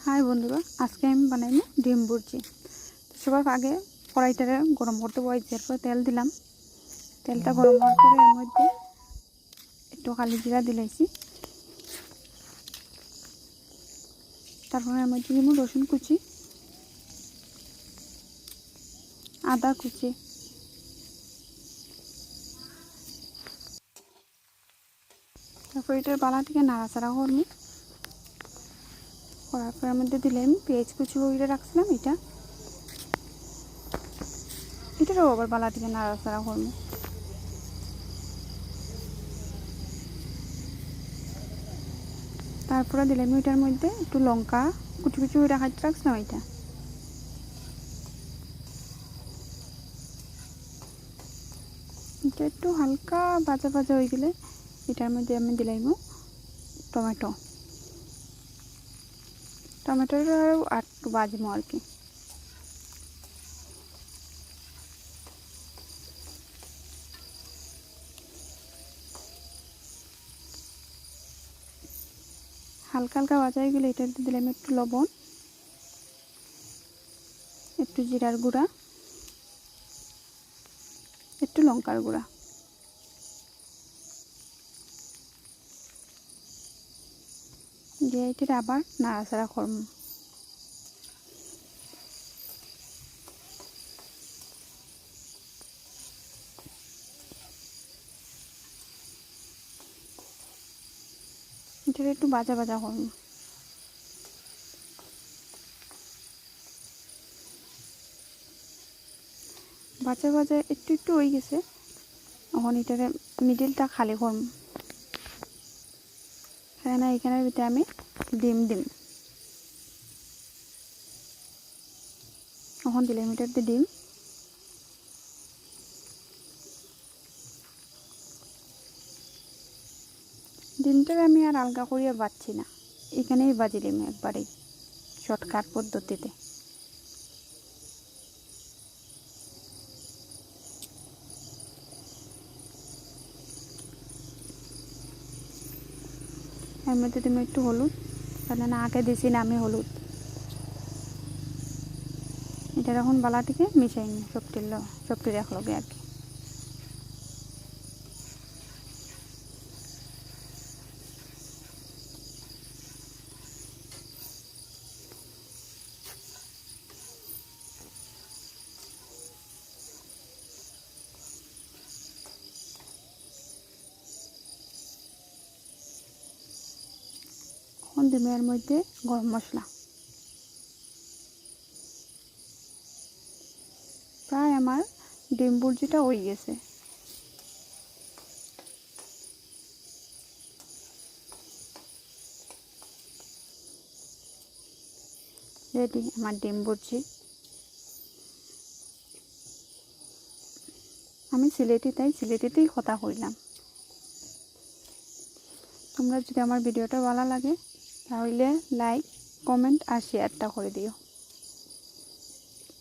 हाय बंधुरा आज के आमी बानाइबो डिम भुर्जी। तो सबार आगे कड़ाईटारे गरम करते बसाइछि, एरपर तेल दिलाम। तेलटा गरम हওয়ার পরে এর মধ্যে একটু কালি জিরা দিলাইছি। তারপর এর মধ্যে দিব রসুন কুচি, আদা কুচি, তারপর এটার বালাটিকে নাড়াচাড়া করব। করার পর এর মধ্যে দিলাম পেঁয়াজ কুচি করে রাখছিলাম এটারও আবার বালাটিকে নাড়াচাড়া করব। তারপরে দিলাম এটার মধ্যে একটু লঙ্কা কুচি কুচি করে রাখছিলাম এটা। এটা একটু হালকা ভাজা ভাজা হয়ে গেলে এটার মধ্যে আমি দিলাম টমেটো। টমেটোটা আর একটু ভাজবো আর কি। হালকা হালকা ভাজা হয়ে গেলে এটাতে দিলাম একটু লবণ, একটু জিরার গুঁড়া, একটু লঙ্কার গুঁড়া। দিয়ে এটা আবার নাড়াচাড়া করব। এটা একটু ভাজা ভাজা করব। ভাজা ভাজা একটু একটু হয়ে গেছে, এখন এটার মিডিলটা খালি করব। এখানের ভিতরে আমি ডিম দিম। এখন দিলাম এটাতে ডিম। ডিমটাকে আমি আর আলগা করিয়া বাচ্ছি না, এখানেই বাজিলাম একবারেই শর্টকাট পদ্ধতিতে। এর মধ্যে তুমি একটু হলুদ, কারণ আগে দিছি না আমি হলুদ। এটার এখন বালাটিকে মিশাই নি সবটি রাখলগে আর কি। এখন দিলাম এর মধ্যে গরম মশলা। প্রায় আমার ডিম ভুর্জিটা হয়ে গেছে। রেডি আমার ডিম ভুর্জি। আমি সিলেটি, তাই সিলেটিতেই কথা কইলাম। তোমরা যদি আমার ভিডিওটা ভালো লাগে তাহলে লাইক, কমেন্ট আর শেয়ারটা করে দিও।